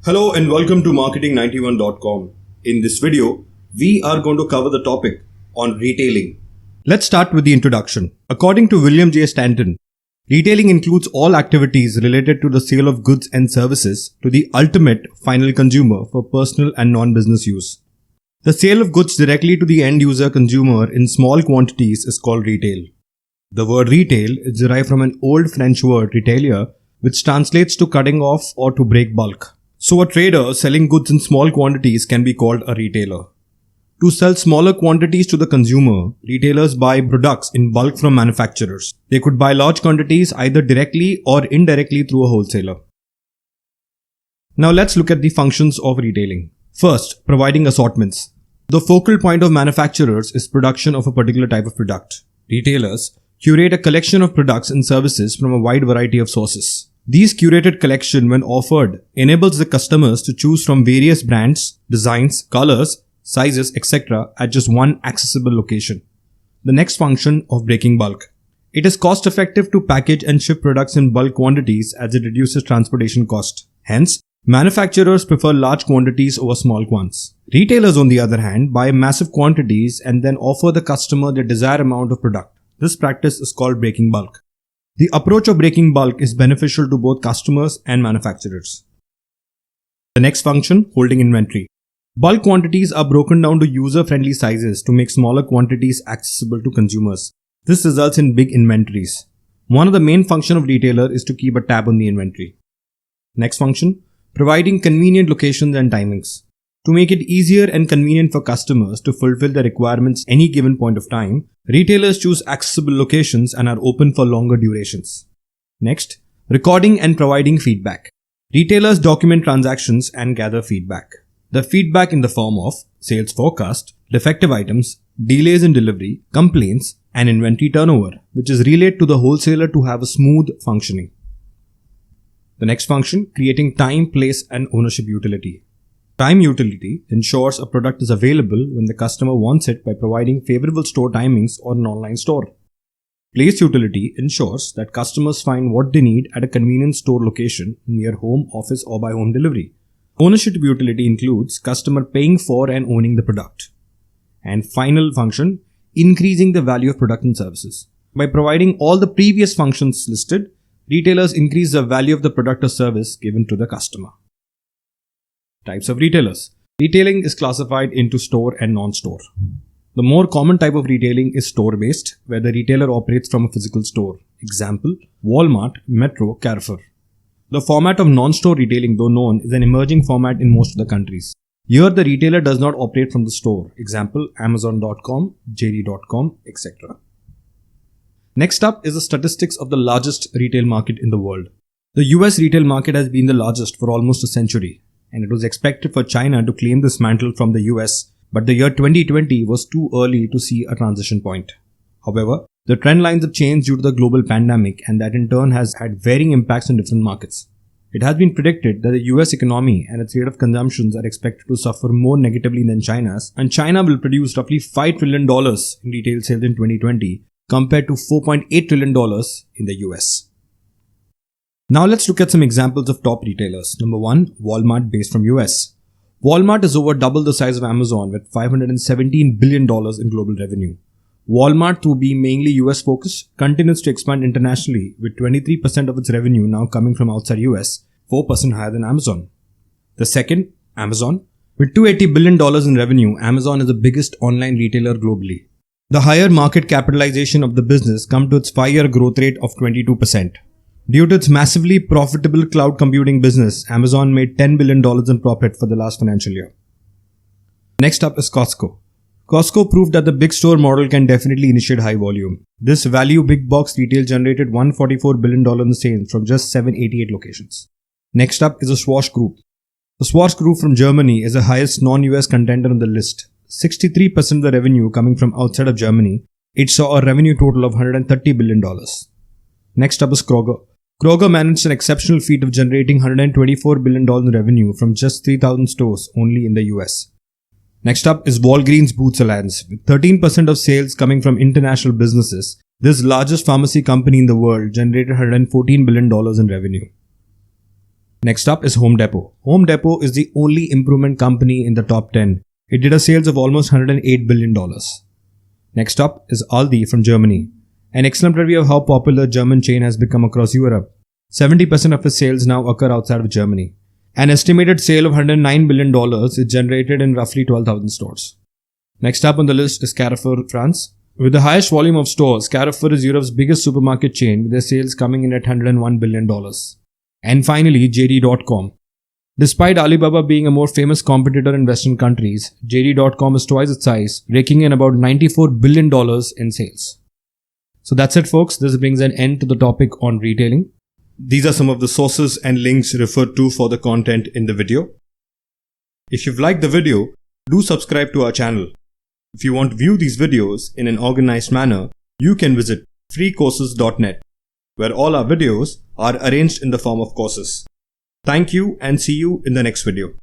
Hello and welcome to marketing91.com. In this video, we are going to cover the topic on retailing. Let's start with the introduction. According to William J. Stanton, retailing includes all activities related to the sale of goods and services to the ultimate final consumer for personal and non-business use. The sale of goods directly to the end user consumer in small quantities is called retail. The word retail is derived from an old French word retailer, which translates to cutting off or to break bulk. So a trader selling goods in small quantities can be called a retailer. To sell smaller quantities to the consumer, retailers buy products in bulk from manufacturers. They could buy large quantities either directly or indirectly through a wholesaler. Now let's look at the functions of retailing. First, providing assortments. The focal point of manufacturers is production of a particular type of product. Retailers curate a collection of products and services from a wide variety of sources. These curated collection, when offered, enables the customers to choose from various brands, designs, colors, sizes, etc. at just one accessible location. The next function of breaking bulk. It is cost effective to package and ship products in bulk quantities as it reduces transportation cost. Hence, manufacturers prefer large quantities over small ones. Retailers, on the other hand, buy massive quantities and then offer the customer the desired amount of product. This practice is called breaking bulk. The approach of breaking bulk is beneficial to both customers and manufacturers. The next function, holding inventory. Bulk quantities are broken down to user-friendly sizes to make smaller quantities accessible to consumers. This results in big inventories. One of the main functions of retailer is to keep a tab on the inventory. Next function, providing convenient locations and timings. To make it easier and convenient for customers to fulfill their requirements any given point of time, retailers choose accessible locations and are open for longer durations. Next, recording and providing feedback. Retailers document transactions and gather feedback. The feedback in the form of sales forecast, defective items, delays in delivery, complaints, and inventory turnover, which is relayed to the wholesaler to have a smooth functioning. The next function, creating time, place, and ownership utility. Time utility ensures a product is available when the customer wants it by providing favorable store timings or an online store. Place utility ensures that customers find what they need at a convenient store location near home, office, or by home delivery. Ownership utility includes customer paying for and owning the product. And final function, increasing the value of product and services. By providing all the previous functions listed, retailers increase the value of the product or service given to the customer. Types of retailers. Retailing is classified into store and non-store. The more common type of retailing is store-based, where the retailer operates from a physical store. Example, Walmart, Metro, Carrefour. The format of non-store retailing, though known, is an emerging format in most of the countries. Here, the retailer does not operate from the store. Example, Amazon.com, JD.com, etc. Next up is the statistics of the largest retail market in the world. The US retail market has been the largest for almost a century, and it was expected for China to claim this mantle from the US, but the year 2020 was too early to see a transition point. However, the trend lines have changed due to the global pandemic, and that in turn has had varying impacts on different markets. It has been predicted that the US economy and its rate of consumption are expected to suffer more negatively than China's, and China will produce roughly $5 trillion in retail sales in 2020 compared to $4.8 trillion in the US. Now let's look at some examples of top retailers. Number 1, Walmart, based from US. Walmart is over double the size of Amazon with $517 billion in global revenue. Walmart, through being mainly US focused, continues to expand internationally with 23% of its revenue now coming from outside US, 4% higher than Amazon. The second, Amazon. With $280 billion in revenue, Amazon is the biggest online retailer globally. The higher market capitalization of the business comes to its 5-year growth rate of 22%. Due to its massively profitable cloud computing business, Amazon made $10 billion in profit for the last financial year. Next up is Costco. Costco proved that the big store model can definitely initiate high volume. This value big box retail generated $144 billion in sales from just 788 locations. Next up is the Swatch Group. The Swatch Group from Germany is the highest non-US contender on the list. 63% of the revenue coming from outside of Germany, it saw a revenue total of $130 billion. Next up is Kroger. Kroger managed an exceptional feat of generating $124 billion in revenue from just 3,000 stores only in the US. Next up is Walgreens Boots Alliance. With 13% of sales coming from international businesses, this largest pharmacy company in the world generated $114 billion in revenue. Next up is Home Depot. Home Depot is the only improvement company in the top 10. It did a sales of almost $108 billion. Next up is Aldi from Germany. An excellent review of how popular German chain has become across Europe. 70% of its sales now occur outside of Germany. An estimated sale of $109 billion is generated in roughly 12,000 stores. Next up on the list is Carrefour France. With the highest volume of stores, Carrefour is Europe's biggest supermarket chain with their sales coming in at $101 billion. And finally, JD.com. Despite Alibaba being a more famous competitor in Western countries, JD.com is twice its size, raking in about $94 billion in sales. So that's it, folks. This brings an end to the topic on retailing. These are some of the sources and links referred to for the content in the video. If you've liked the video, do subscribe to our channel. If you want to view these videos in an organized manner, you can visit freecourses.net, where all our videos are arranged in the form of courses. Thank you and see you in the next video.